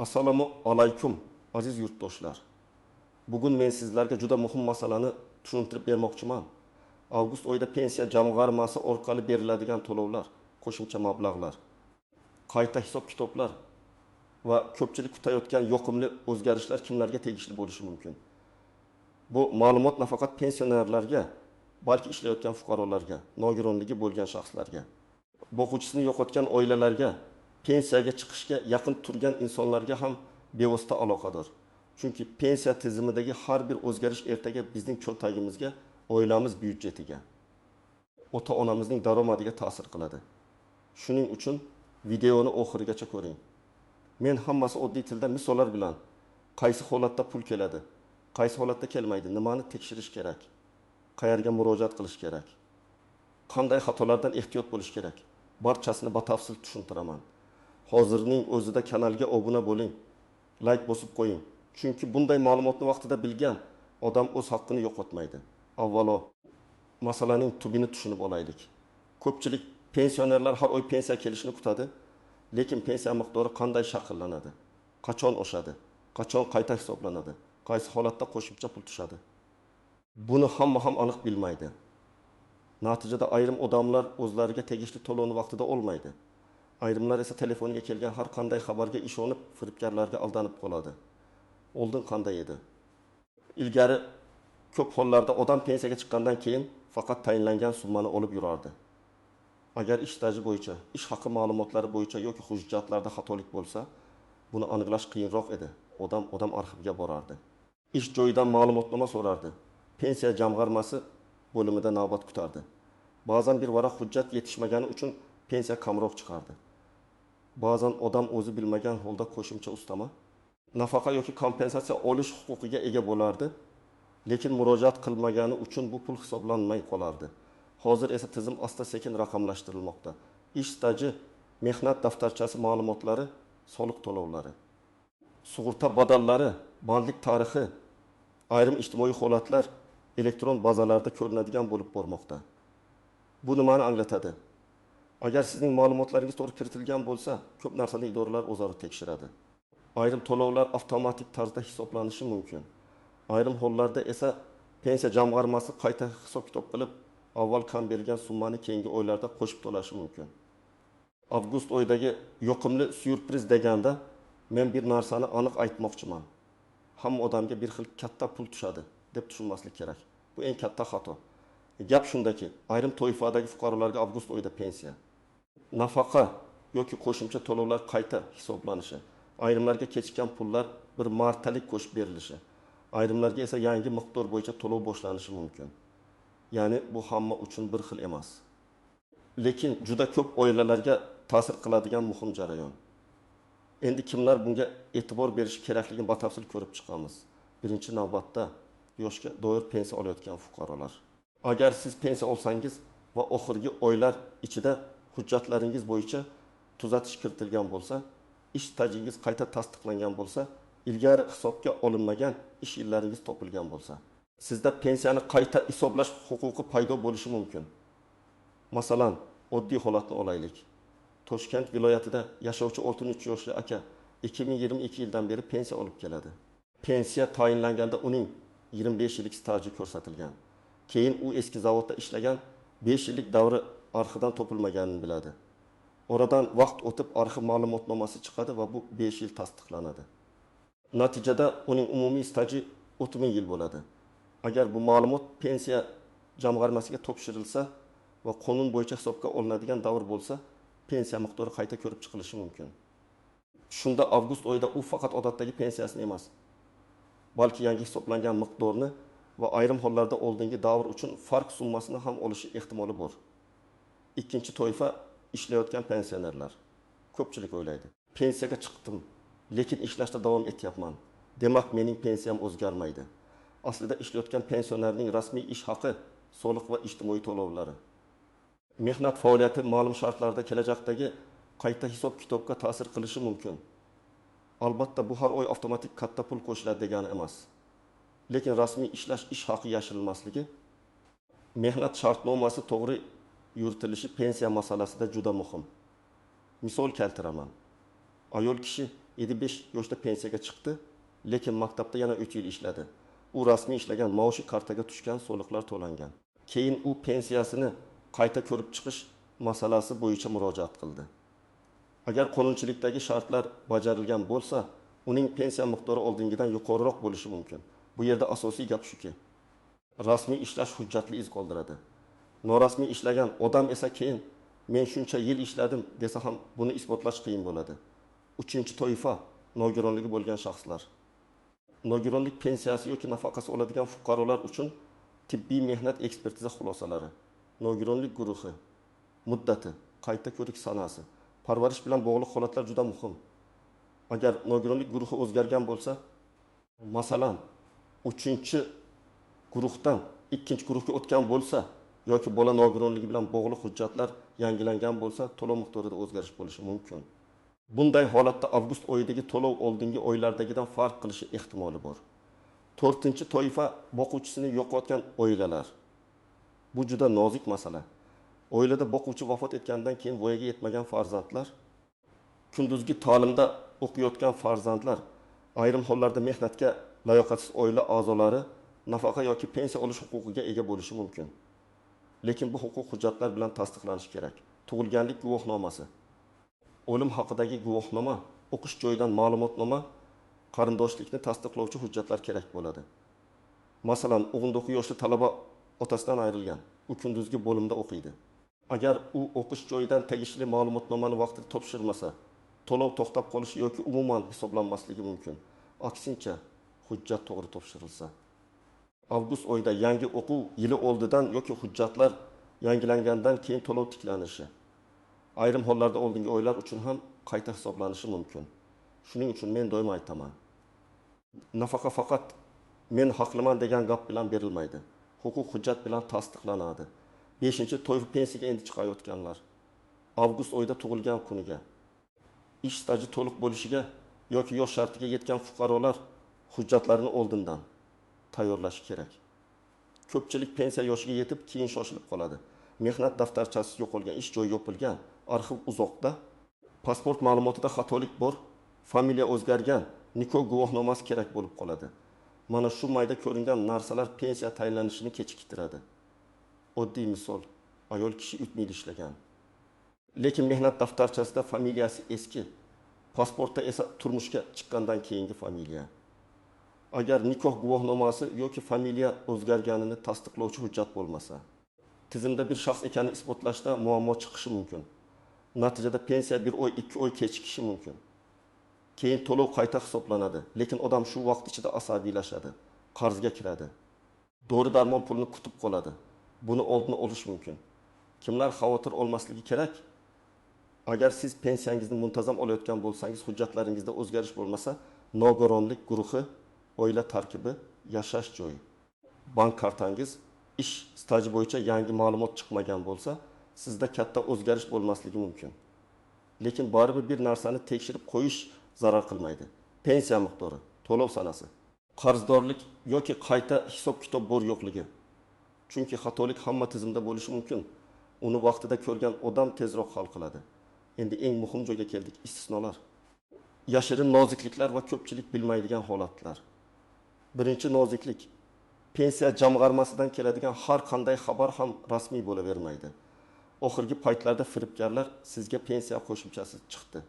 Assalomu alaykum aziz yurtdoshlar. Bugun men sizlarga juda muhim masalani tushuntirib bermoqchiman. Avgust oyida pensiya jamg'armasi orqali beriladigan to'lovlar, qo'shimcha mablag'lar, qayta hisob-kitoblar va ko'pchilik kutayotgan yoqimli o'zgarishlar kimlarga tegishli bo'lishi mumkin? Bu ma'lumot nafaqat pensionerlarga, balki ishlayotgan fuqarolarga, nogironligi bo'lgan shaxslarga, boquvchisini yo'qotgan oilalarga, pensiyaga chiqishga yaqin turgan insonlarga ham bevosita aloqador. Chunki pensiya tizimidagi har bir o'zgarish ertaga bizning cho'ntagimizga, oilamiz byudjetiga, ota-onamizning daromadiga ta'sir qiladi. Shuning uchun videoni oxirigacha ko'ring. Men hammasi oddiy tilda misollar bilan qaysi holatda pul keladi, qaysi holatda kelmaydi, nimani tekshirish kerak, qayerga murojaat qilish kerak, qanday xatolardan ehtiyot bo'lish kerak, barchasini batafsil tushuntiraman. Hozirning o'zida kanalga obuna bo'ling, like bosib qo'ying. Chunki bunday ma'lumotni vaqtida bilgan odam o'z haqqini yo'qotmaydi. Avvalo, masalaning tubini tushunib olaylik. Ko'pchilik pensionerlar har oy pensiya kelishini kutadi, lekin pensiya miqdori qanday shakllanadi? Qachon oshadi? Qachon qayta hisoblanadi? Qaysi holatda qo'shimcha pul tushadi? Buni hamma ham aniq bilmaydi. Natijada ayrim odamlar o'zlariga tegishli to'lovni vaqtida olmaydi. Ayrimlar esa telefoniga kelgan har qanday xabarga ishonib, firibgarlarga aldanib qoladi. Oldin qanday edi? Ilgari ko'p hollarda odam pensiyaga chiqqandan keyin faqat tayinlangan summani olib yurardi. Agar ish staji bo'yicha, ish haqi ma'lumotlari bo'yicha yoki hujjatlarda xatolik bo'lsa, buni aniqlash qiyinroq edi. Odam arxivga borardi. Ish joyidan ma'lumotnoma so'rardi. Pensiya jamg'armasi bo'limida navbat kutardi. Ba'zan bir varaq hujjat yetishmagani uchun pensiya kamroq chiqardi. Ba'zan odam o'zi bilmagan holda qo'shimcha ustama, nafaqa yoki kompensatsiya olish huquqiga ega bo'lardi, lekin murojaat qilmagani uchun bu pul hisoblanmay qolardi. Hozir esa tizim asta-sekin raqamlashtirilmoqda. Ish staji, mehnat daftarchasi ma'lumotlari, soliq to'lovlari, sug'urta badallari, bandlik tarixi, ayrim ijtimoiy holatlar elektron bazalarda ko'rinadigan bo'lib bormoqda. Bu nimani anglatadi? Agar sizning ma'lumotlaringiz to'g'ri kiritilgan bo'lsa, ko'p narsani idoralar o'zaro tekshiradi. Ayrim to'lovlar avtomatik tarzda hisoblanishi mumkin. Ayrim hollarda esa pensiya jamg'armasi qayta hisob-kitob qilib, avval kam berilgan summani keyingi oylarda qo'shib to'lashi mumkin. Avgust oyidagi yoqimli syurpriz deganda men bir narsani aniq aytmoqchiman. Hamma odamga bir xil katta pul tushadi deb tushunmaslik kerak. Bu eng katta xato. Gap shundaki, ayrim toifadagi fuqarolarga avgust oyida pensiya, nafaqa yoki qo'shimcha to'lovlar qayta hisoblanishi, ayrimlarga kechikkan pullar bir martalik qo'shib berilishi, ayrimlarga esa yangi miqdor bo'yicha to'lov boshlanishi mumkin. Ya'ni bu hamma uchun bir xil emas. Lekin juda ko'p oilalarga ta'sir qiladigan muhim jarayon. Endi kimlar bunga e'tibor berish kerakligini batafsil ko'rib chiqamiz. Birinchi navbatda yoshga doir pensiya olayotgan fuqarolar. Agar siz pensiya olsangiz va oxirgi oylar ichida hujjatlaringiz bo'yicha tuzatish kiritilgan bo'lsa, ish stajingiz qayta tasdiqlangan bo'lsa, ilgari hisobga olinmagan ish yillaringiz topilgan bo'lsa, sizda pensiyani qayta hisoblash huquqi paydo bo'lishi mumkin. Masalan, oddiy holatni olaylik. Toshkent viloyatida yashovchi 63 yoshli aka 2022 yildan beri pensiya olib keladi. Pensiya tayinlanganda uning 25 yillik staji ko'rsatilgan. Keyin u eski zavodda ishlagan 5 yillik davri arxidan topilmaganini biladi. Oradan vaqt o'tib arxiv ma'lumotnomasi chiqadi va bu 5 yil tasdiqlanadi. Natijada uning umumiy staji 30 yil bo'ladi. Agar bu ma'lumot pensiya jamg'armasiga topshirilsa va qonun bo'yicha hisobga olinadigan davr bo'lsa, pensiya miqdori qayta ko'rib chiqilishi mumkin. Shunda avgust oyida u faqat odatdagi pensiyasini emas, balki yangi hisoblangan miqdorni va ayrim hollarda oldingi davr uchun farq summasini ham olishi ehtimoli bor. Ikkinchi toifa ishlayotgan pensionerlar. Ko'pchilik o'ylaydi, pensiyaga chiqdim, lekin ishlashda davom etyapman. Demak, mening pensiyam o'zgarmaydi. Aslida ishlayotgan pensionerning rasmiy ish haqi, soliq va ijtimoiy to'lovlari, mehnat faoliyati ma'lum shartlarda kelajakdagi qayta hisob-kitobga ta'sir qilishi mumkin. Albatta, bu har oy avtomatik katta pul qo'shiladi degani emas. Lekin rasmiy ishlash ish haqi yashirilmasligi, mehnat shartnomasi to'g'ri yuritilishi pensiya masalasida juda muhim. Misol keltiraman. Ayol kishi 7-5 yoshda pensiyaga chiqdi, lekin maktabda yana 3 yil ishladi. U rasmiy ishlagan, maoshi kartaga tushgan, soliqlar to'langan. Keyin u pensiyasini qayta ko'rib chiqish masalasi bo'yicha murojaat qildi. Agar qonunchilikdagi shartlar bajarilgan bo'lsa, uning pensiya miqdori oldingidan yuqoriroq bo'lishi mumkin. Bu yerda asosiy gap shuki, rasmiy ishlash hujjatli iz qoldiradi. Norasmiy ishlagan odam esa keyin men shuncha yil ishladim desa ham buni isbotlash qiyin bo'ladi. Uchinchi toifa nogironligi bo'lgan shaxslar. Nogironlik pensiyasi yoki nafaqasi oladigan fuqarolar uchun tibbiy mehnat ekspertiza xulosalari, nogironlik guruhi, muddati, qayta ko'rik sanasi, parvarish bilan bog'liq holatlar juda muhim. Agar nogironlik guruhi o'zgargan bo'lsa, masalan, 3-guruhdan 2-guruhga o'tgan bo'lsa yoki bola nogironligi bilan bog'liq hujjatlar yangilangan bo'lsa, to'lov miqdorida o'zgarish bo'lishi mumkin. Bunday holatda avgust oyidagi to'lov oldingi oylardagidan farq qilishi ehtimoli bor. 4-toifa boquvchisini yo'qotgan oilalar. Bu juda nozik masala. Oilada boquvchi vafot etgandan keyin voyaga yetmagan farzandlar, kunduzgi ta'limda o'qiyotgan farzandlar, ayrim hollarda mehnatga layoqatsiz oila a'zolari nafaqa yoki pensiya olish huquqiga ega bo'lishi mumkin. Lekin bu huquq hujjatlar bilan tasdiqlanishi kerak. Tug'ilganlik guvohnomasi, o'lim haqidagi guvohnoma, o'qish joyidan ma'lumotnoma, qarindoshlikni tasdiqlovchi hujjatlar kerak bo'ladi. Masalan, 19 yoshli talaba otasidan ayrilgan, u kunduzgi bo'limda o'qiydi. Agar u o'qish joyidan tegishli ma'lumotnomani vaqtida topshirmasa, to'lov to'xtab qolishi yoki umuman hisoblanmasligi mumkin. Aksincha, hujjat to'g'ri topshirilsa. Avgust oyida yangi o'quv yili oldidan yoki hujjatlar yangilangandan keyin to'lov tiklanishi. Ayrim hollarda oldingi oylar uchun ham qayta hisoblanishi mumkin. Shuning uchun men doim aytaman. Nafaqa faqat men haqliman degan gap bilan berilmaydi. Huquq hujjat bilan tasdiqlanadi. 5-toifa pensiyaga endi chiqayotganlar. Avgust oyida tug'ilgan kuniga, ish staji to'liq bo'lishiga yoki yosh shartiga yetgan fuqarolar hujjatlarini oldindan tayyorlashi kerak. Ko'pchilik pensiya yoshiga yetib keyin shoshilib qoladi. Mehnat daftarchasi yo'qolgan, ish joyi yopilgan, arxiv uzoqda, pasport ma'lumotida xatolik bor, familiya o'zgargan, nikoh guvohnomasi kerak bo'lib qoladi. Mana shu mayda ko'ringan narsalar pensiya tayinlanishini kechiktiradi. Oddiy misol, ayol kishi 3 yil ishlagan. Lekin mehnat daftarchasida familiyasi eski, pasportda esa turmushga chiqqandan keyingi familiya. Agar nikoh guvohnomasi yoki familiya o'zgarganini tasdiqlovchi hujjat bo'lmasa, tizimda bir shaxs ekanini isbotlashda muammo chiqishi mumkin. Natijada pensiya 1 oy, 2 oy kechikishi mumkin. Keyin to'lov qayta hisoblanadi, lekin odam shu vaqt ichida asabiylashadi, qarzga kiradi. Dori-darmon pulini kutib qoladi. Buni oldini olish mumkin. Kimlar xavotir olmasligi kerak? Agar siz pensiyangizni muntazam olayotgan bo'lsangiz, hujjatlaringizda o'zgarish bo'lmasa, nogironlik guruhi, oila tarkibi, yashash joyi, bank kartangiz, ish staji bo'yicha yangi ma'lumot chiqmagan bo'lsa, sizda katta o'zgarish bo'lmasligi mumkin. Lekin baribir bir narsani tekshirib qo'yish zarar qilmaydi. Pensiya miqdori, to'lov sanasi, qarzdorlik yoki qayta hisob-kitob bor yo'qligi. Chunki xatolik hamma tizimda bo'lishi mumkin. Uni vaqtida ko'rgan odam tezroq hal qiladi. Endi eng muhim joyga keldik, istisnolar. Yashirin nozikliklar va ko'pchilik bilmaydigan holatlar. Birinchi noziklik, pensiya jamg'armasidan keladigan har qanday xabar ham rasmiy bo'lavermaydi. Oxirgi paytlarda firibgarlar sizga pensiya qo'shimchasi chiqdi.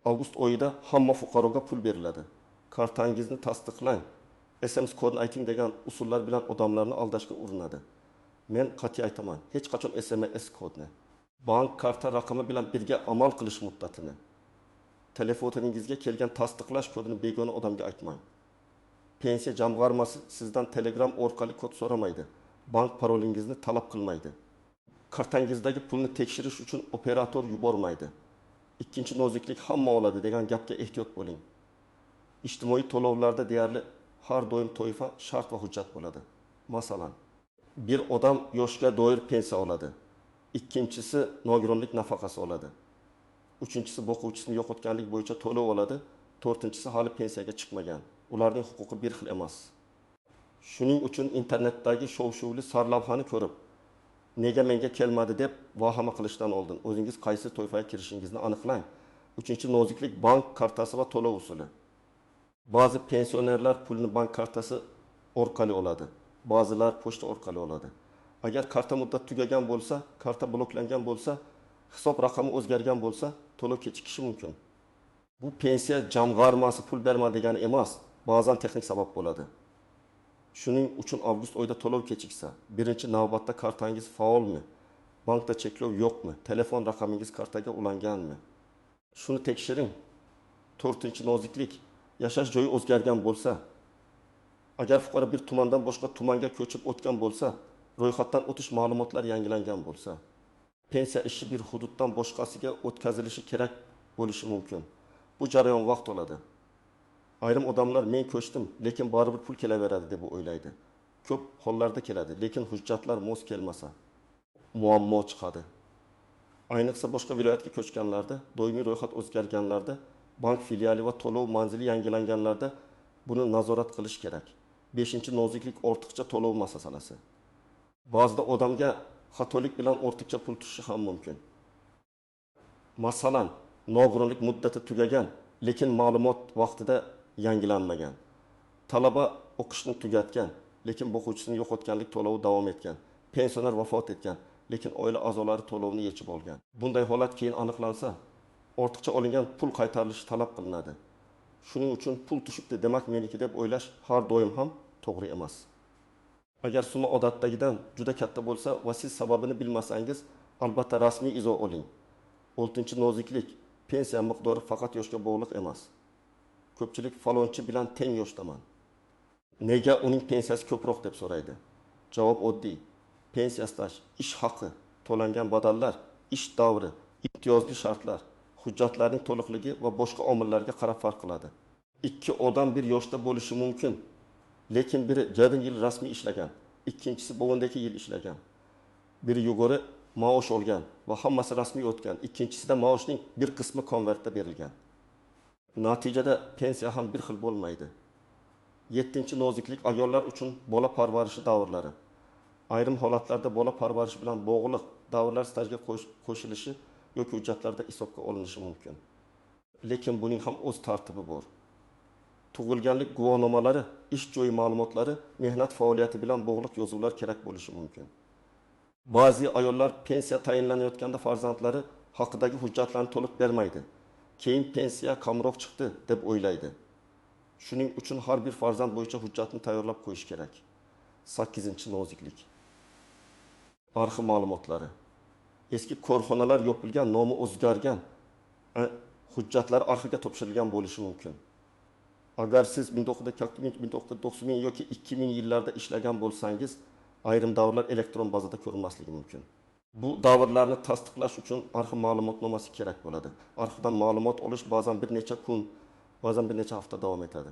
Avgust oyida hamma fuqaroga pul beriladi. Kartangizni tasdiqlang, SMS kodini ayting degan usullar bilan odamlarni aldashga urinadi. Men qat'iy aytaman, hech qachon SMS kodni, bank karta raqami bilan birga amal qilish muddatini, telefoningizga kelgan tasdiqlash kodini begona odamga aytmang. Pensiya jamg'armasi sizdan Telegram orqali kod so'ramaydi. Bank parolingizni talab qilmaydi. Kartangizdagi pulni tekshirish uchun operator yubormaydi. Ikkinchi noziklik hamma oladi degan gapga ehtiyot bo'ling. Ijtimoiy to'lovlarda deyarli har doim toifa shart va hujjat bo'ladi. Masalan, bir odam yoshga doir pensiya oladi. Ikkinchisi nogironlik nafaqasi oladi. Uchinchisi boquvchisini yo'qotganlik bo'yicha to'lov oladi. To'rtinchisi hali pensiyaga chiqmagan. Ularning huquqi bir xil emas. Shuning uchun internetdagi shov-shuvli sarlavhani ko'rib, nega menga kelmadi deb vahima qilishdan oldin o'zingiz qaysi toifaga kirishingizni aniqlang. Uchinchi noziklik bank kartasi va to'lov usuli. Ba'zi pensionerlar pulni bank kartasi orqali oladi. Ba'zilar pochta orqali oladi. Agar karta muddati tugagan bo'lsa, karta bloklangan bo'lsa, hisob raqami o'zgargan bo'lsa, to'lov kechikishi mumkin. Bu pensiya jamg'armasi pul berma degani emas, ba'zan texnik sabab bo'ladi. Shuning uchun avgust oyida to'lov kechiksa, birinchi navbatda kartangiz faolmi? Bankda cheklov yo'qmi? Telefon raqamingiz kartaga ulanganmi? Shuni tekshiring. 4-noziklik, yashash joyi o'zgargan bo'lsa, agar fuqaro bir tumandan boshqa tumanga ko'chib o'tgan bo'lsa, ro'yxatdan o'tish ma'lumotlari yangilangan bo'lsa, pensiya ishi bir hududdan boshqasiga o'tkazilishi kerak bo'lishi mumkin. Bu jarayon vaqt oladi. Ayrim odamlar men ko'chdim, lekin baribir pul kelaveradi deb o'ylaydi. Ko'p hollarda keladi, lekin hujjatlar mos kelmasa, muammo chiqadi. Ayniqsa boshqa viloyatga ko'chganlarda, doimiy ro'yxat o'zgarganlarda, bank filiali va to'lov manzili yangilanganlarda buni nazorat qilish kerak. 5-noziklik ortiqcha to'lov masalasi. Ba'zida odamga xatolik bilan ortiqcha pul tushishi ham mumkin. Masalan, nogironlik muddati tugagan, lekin ma'lumot vaqtida yangilanmagan. Talaba o'qishni tugatgan, lekin o'quvchisini yo'qotganlik to'lovi davom etgan. Pensioner vafot etgan, lekin oila a'zolari to'lovni yechib olgan. Bunday holat keyin aniqlansa, ortiqcha olingan pul qaytarilishi talab qilinadi. Shuning uchun pul tushibdi, demak meniki deb o'ylash har doim ham to'g'ri emas. Agar summa odatdagidan juda katta bo'lsa va siz sababini bilmasangiz, albatta rasmiy izoh oling. 6-noziklik, pensiya miqdori faqat yoshga bog'liq emas. Ko'pchilik falonchi bilan teng yoshdaman. Nega uning pensiyasi ko'proq deb so'raydi. Javob oddiy. Pensiya staj, ish haqi, to'langan badallar, ish davri, imtiyozli shartlar, hujjatlarning to'liqligi va boshqa omillarga qarab farq qiladi. Ikki odam bir yoshda bo'lishi mumkin, lekin biri 7 yil rasmiy ishlagan, ikkinchisi 2 yil ishlagan. Biri yuqori maosh olgan va hammasi rasmiy o'tgan, ikkinchisida maoshning bir qismi konvertda berilgan. Natijada pensiya ham bir xil bo'lmaydi. 7-noziklik ayollar uchun bola parvarishi davrlari. Ayrim holatlarda bola parvarishi bilan bog'liq davrlar stajga qo'shilishi yoki hujjatlarda hisobga olinishi mumkin. Lekin buning ham o'z tartibi bor. Tug'ilganlik guvohnomalari, ish joyi ma'lumotlari, mehnat faoliyati bilan bog'liq yozuvlar kerak bo'lishi mumkin. Ba'zi ayollar pensiya tayinlanayotganda farzandlari haqidagi hujjatlarni to'liq bermaydi. Keyin pensiya kamroq chiqdi deb o'ylaydi. Shuning uchun har bir farzand bo'yicha hujjatni tayyorlab qo'yish kerak. 8-noziklik. Arxiv ma'lumotlari. Eski korxonalar yopilgan, nomi o'zgargan, hujjatlar arxivga topshirilgan bo'lishi mumkin. Agar siz 1990 yoki 2000 yillarda ishlagan bo'lsangiz, ayrim davrlar elektron bazada ko'rinmasligi mumkin. Bu davrlarni tasdiqlash uchun arxiv ma'lumotnomasi kerak bo'ladi. Arxivdan ma'lumot olish ba'zan bir necha kun, ba'zan bir necha hafta davom etadi.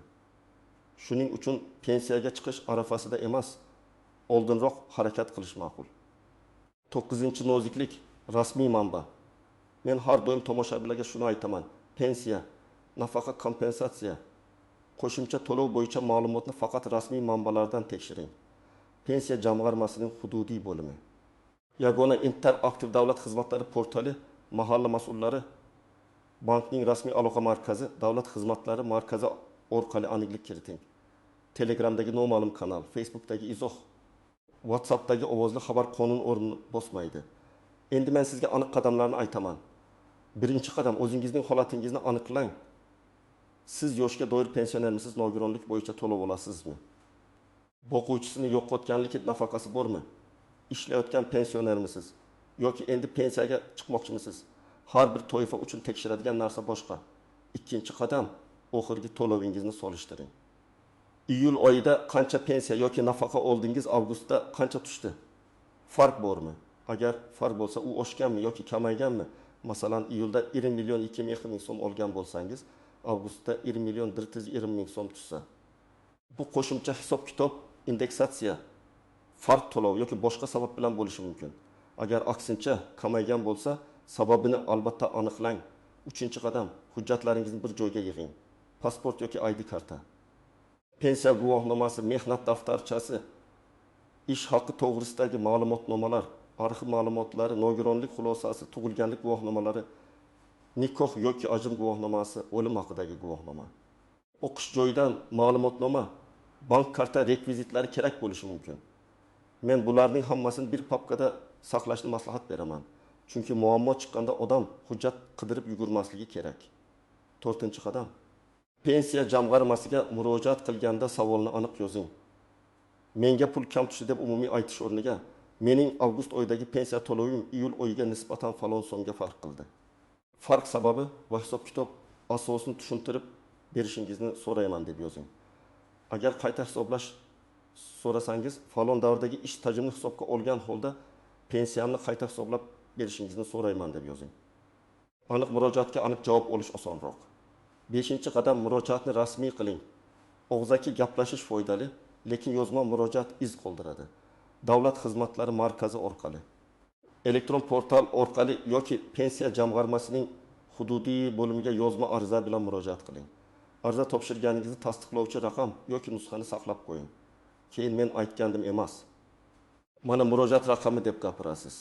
Shuning uchun pensiyaga chiqish arafasida emas, oldinroq harakat qilish ma'qul. 9-noziklik, rasmiy manba. Men har doim tomoshabinlarga shuni aytaman. Pensiya, nafaqa kompensatsiya, qo'shimcha to'lov bo'yicha ma'lumotni faqat rasmiy manbalardan tekshiring. Pensiya jamg'armasining hududiy bo'limi. Yagona interaktiv davlat xizmatlari portali, mahalla mas'ullari, bankning rasmiy aloqa markazi, davlat xizmatlari markazi orqali aniqlik kiriting. Telegramdagi noma'lum kanal, Facebookdagi izoh, WhatsAppdagi ovozli xabar qonun o'rnini bosmaydi. Endi men sizga aniq qadamlarni aytaman. Birinchi qadam, o'zingizning holatingizni aniqlang. Siz yoshga doir pensionermisiz, nogironlik bo'yicha to'lov olasizmi? Boquvchisini yo'qotganlik nafaqasi bormi? Ishlayotgan pensionermisiz yoki endi pensiyaga chiqmoqchimisiz? Har bir toifa uchun tekshiradigan narsa boshqa. Ikkinchi qadam, oxirgi to'lovingizni solishtiring. Iyul oyida qancha pensiya yoki nafaqa oldingiz, avgustda qancha tushdi? Farq bormi? Agar farq bo'lsa, u oshganmi yoki kamayganmi? Masalan, iyulda 20.200.000 so'm olgan bo'lsangiz, avgustda 20.120.000 so'm tushsa. Bu qo'shimcha hisob-kitob, indeksatsiya, farq to'lov yoki boshqa sabab bilan bo'lishi mumkin. Agar aksincha kamaygan bo'lsa, sababini albatta aniqlang. 3-qadam, hujjatlaringizni bir joyga yig'ing. Pasport yoki ID karta, pensiya guvohnomasi, mehnat daftarchasi, ish haqi to'g'risidagi ma'lumotnomalar, arxiv ma'lumotlari, nogironlik xulosasi, tug'ilganlik guvohnomalari, nikoh yoki ajrim guvohnomasi, o'lim haqidagi guvohnoma, o'qish joyidan ma'lumotnoma, bank karta rekvizitlari kerak bo'lishi mumkin. Men bularning hammasini bir papkada saqlashni maslahat beraman. Chunki muammo chiqqanda odam hujjat qidirib yugurmasligi kerak. 4-qadam. Pensiya jamg'armasiga murojaat qilganda savolni aniq yozing. Menga pul kam tushdi deb umumiy aytish o'rniga, mening avgust oyidagi pensiya to'lovim iyul oyiga nisbatan falon so'mga farq qildi. Farq sababi va hisob-kitob asosini tushuntirib berishingizni so'rayman deb yozing. Agar qayta hisoblash so'rasangiz, falon davrdagi ish tajimni hisobga olgan holda pensiyamni qayta hisoblab berishingizni so'rayman deb yozing. Aniq murojaatga aniq javob olish osonroq. 5-qadam, murojaatni rasmiy qiling. Og'zaki gaplashish foydali, lekin yozma murojaat iz qoldiradi. Davlat xizmatlari markazi orqali, elektron portal orqali yoki pensiya jamg'armasining hududiy bo'limiga yozma ariza bilan murojaat qiling. Ariza topshirganingizni tasdiqlovchi raqam yoki nusxani saqlab qo'ying. Keyin men aytgandim emas, mana murojaat raqami deb gapirasiz.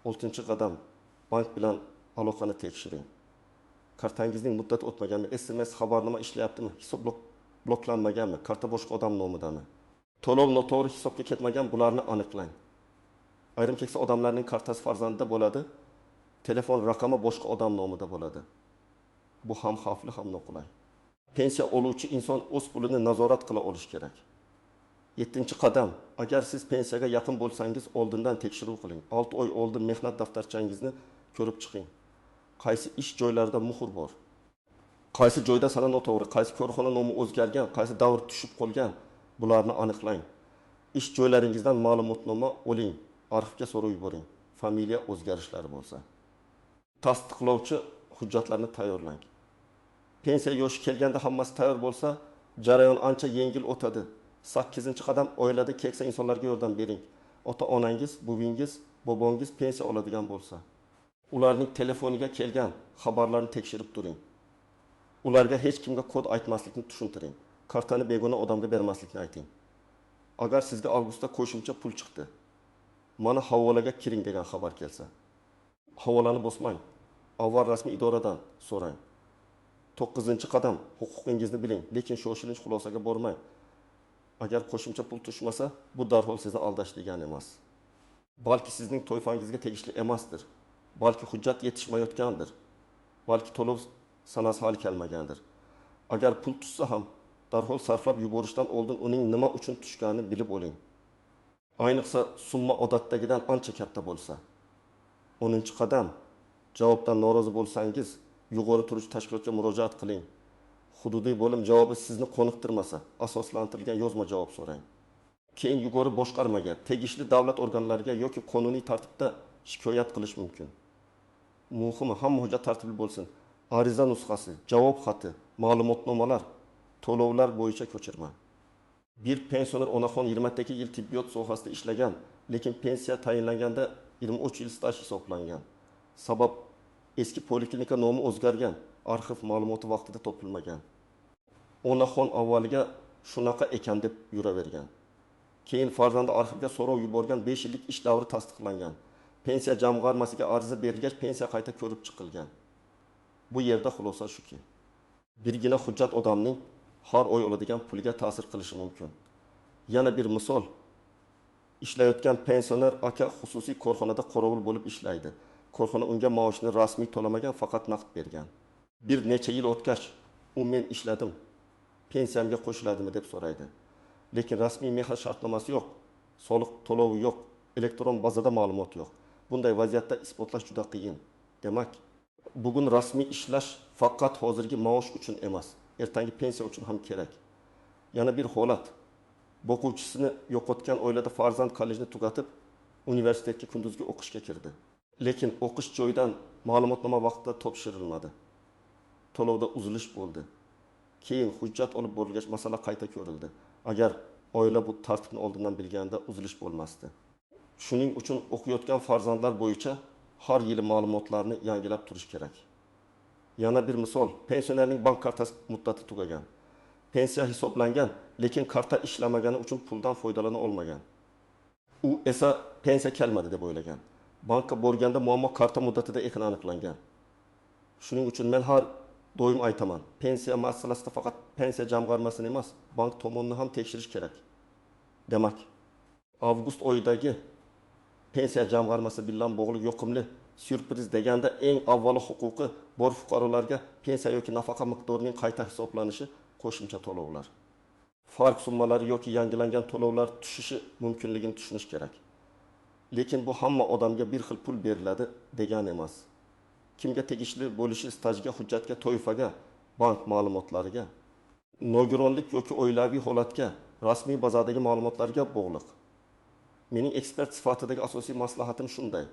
6-qadam, bank bilan aloqani tekshiring. Kartangizning muddati o'tmaganmi, SMS xabarnoma ishlayaptimi, hisob bloklanmaganmi, karta boshqa odam nomidami, to'lov noto'g'ri hisobga ketmagan, bularni aniqlang. Ayrim keksa odamlarning kartasi farzandida bo'ladi, telefon raqami boshqa odam nomida bo'ladi. Bu ham xavfli, ham noqulay. Pensiya oluvchi inson o'z pulini nazorat qila olishi kerak. 7-qadam, agar siz pensiyaga yaqin bo'lsangiz, oldindan tekshiruv qiling. 6 oy oldin mehnat daftarchangizni ko'rib chiqing. Qaysi ish joylarida muhr bor? Qaysi joyda sana noto'g'ri, qaysi korxona nomi o'zgargan, qaysi davr tushib qolgan, bularni aniqlang. Ish joylaringizdan ma'lumotnoma oling, arxivga so'rab yuboring. Familiya o'zgarishlari bo'lsa, tasdiqlovchi hujjatlarni tayyorlang. Pensiya yoshi kelganda hammasi tayyor bo'lsa, jarayon ancha yengil o'tadi. 8-qadam, oilada keksa insonlarga yordam bering. Ota-onangiz, buvingiz, bobongiz pensiya oladigan bo'lsa, ularning telefoniga kelgan xabarlarni tekshirib turing. Ularga hech kimga kod aytmaslikni tushuntiring. Kartani begona odamga bermaslikni ayting. Agar sizga avgustda qo'shimcha pul chiqdi, mana havolaga kiring degan xabar kelsa, havolani bosmang. Avval rasmiy idoradan so'rang. 9-qadam, huquqingizni biling, lekin shoshilinch xulosaga bormang. Agar qo'shimcha pul tushmasa, bu darhol sizni aldash degani emas. Balki sizning to'yfangizga tegishli emasdir. Balki hujjat yetishmayotgandir. Balki to'lov sanasi hali kelmagandir. Agar pul tushsa ham, darhol sarflab yuborishdan oldin uning nima uchun tushganini bilib oling. Ayniqsa summa odatdagidan ancha katta bo'lsa. 10-qadam, javobdan norozi bo'lsangiz, yuqori turuvchi tashkilotga murojaat qiling. Hududiy bo'lim javobi sizni qoniqtirmasa, asoslantirilgan yozma javob so'rang. Keyin yuqori boshqarmaga, tegishli davlat organlariga yoki qonuniy tartibda shikoyat qilish mumkin. Muhimi, hamma hujjat tartibli bo'lsin. Ariza nusxasi, javob xati, ma'lumotnomalar, to'lovlar bo'yicha ko'chirma. Bir pensioner onaxon 22 yil tibbiyot sohasida ishlagan, lekin pensiya tayinlanganda 23 yil staj hisoblangan. Sabab eski poliklinika nomi o'zgargan, arxiv ma'lumoti vaqtida topilmagan. Onaxon avvaliga shunaqa ekan deb yuravergan. Keyin farzandi arxivga so'rov yuborgan, 5 yillik ish davri tasdiqlangan. Pensiya jamg'armasiga ariza berilgach, pensiya qayta ko'rib chiqilgan. Bu yerda xulosa shuki, birgina hujjat odamning har oy oladigan puliga ta'sir qilishi mumkin. Yana bir misol, ishlayotgan pensioner aka xususiy korxonada qorovul bo'lib ishlaydi. Korxona unga maoshini rasmiy to'lamagan, faqat naqd bergan. Bir necha yil o'tgach, u men ishladim, pensiyamga qo'shiladimi deb so'raydi. Lekin rasmiy mehnat shartnomasi yo'q, soliq to'lovi yo'q, elektron bazada ma'lumot yo'q. Bunday vaziyatda isbotlash juda qiyin. Demak, bugun rasmiy ishlash faqat hozirgi maosh uchun emas, ertangi pensiya uchun ham kerak. Yana bir holat, o'quvchisini yo'qotgan oilada farzand kollejni tugatib, universitetga kunduzgi o'qishga kirdi. Lekin o'qish joyidan ma'lumotnoma vaqtida topshirilmadi. To'lovda uzilish bo'ldi. Keyin hujjat olib borilgach, masala qayta ko'rildi. Agar oila bu tartibni oldindan bilganda uzilish bo'lmasdi. Shuning uchun o'qiyotgan farzandlar bo'yicha har yili ma'lumotlarni yangilab turish kerak. Yana bir misol, pensionerning bank kartasi muddati tugagan. Pensiya hisoblangan, lekin karta ishlamagani uchun puldan foydalana olmagan. U esa pensiya kelmadi deb o'ylagan. Bankka borganda muammo karta muddatida ekani aniqlangan. Shuning uchun men har doim aytaman. Pensiya masalasida faqat pensiya jamg'armasini emas, bank tomonidan ham tekshirish kerak. Demak, avgust oyidagi pensiya jamg'armasi bilan bog'liq yoqimli syurpriz deganda eng avvalo huquqi bor fuqarolarga pensiya yoki nafaqa miqdorining qayta hisoblanishi, qo'shimcha to'lovlar. Farq summalari yoki yangilangan to'lovlar tushishi mumkinligini tushunish kerak. Lekin bu hamma odamga bir xil pul beriladi degani emas. Kimga tegishli bo'lishi stajga, hujjatga, toifaga, bank ma'lumotlariga, nogironlik yoki oilaviy holatga, rasmiy bazadagi ma'lumotlarga bog'liq. Mening ekspert sifatidagi asosiy maslahatim shunday.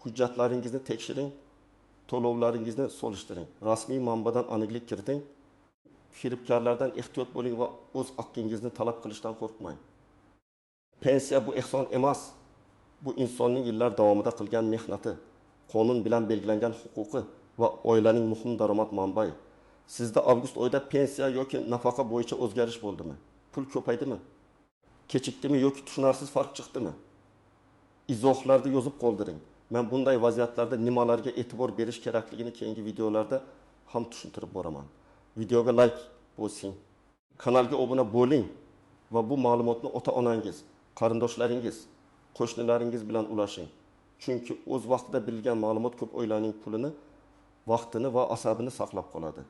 Hujjatlaringizni tekshiring, to'lovlaringizni solishtiring, rasmiy manbadan aniqlik kiriting, firibgarlardan ehtiyot bo'ling va o'z haqqingizni talab qilishdan qo'rqmang. Pensiya bu ehson emas. Bu insonning yillar davomida qilgan mehnati, qonun bilan belgilangan huquqi va oilaning muhim daromad manbai. Sizda avgust oyida pensiya yoki nafaqa bo'yicha o'zgarish bo'ldimi? Pul ko'paydimi? Kechikdimi yoki tushunarsiz farq chiqdimi? Izohlarda yozib qoldiring. Men bunday vaziyatlarda nimalarga e'tibor berish kerakligini keyingi videolarda ham tushuntirib boraman. Videoga like bosing, kanalga obuna bo'ling va bu ma'lumotni ota-onangiz, qarindoshlaringiz, qo'shnilaringiz bilan ulashing. Chunki o'z vaqtida bilgan ma'lumot ko'p oilaning pulini, vaqtini va asabini saqlab qoladi.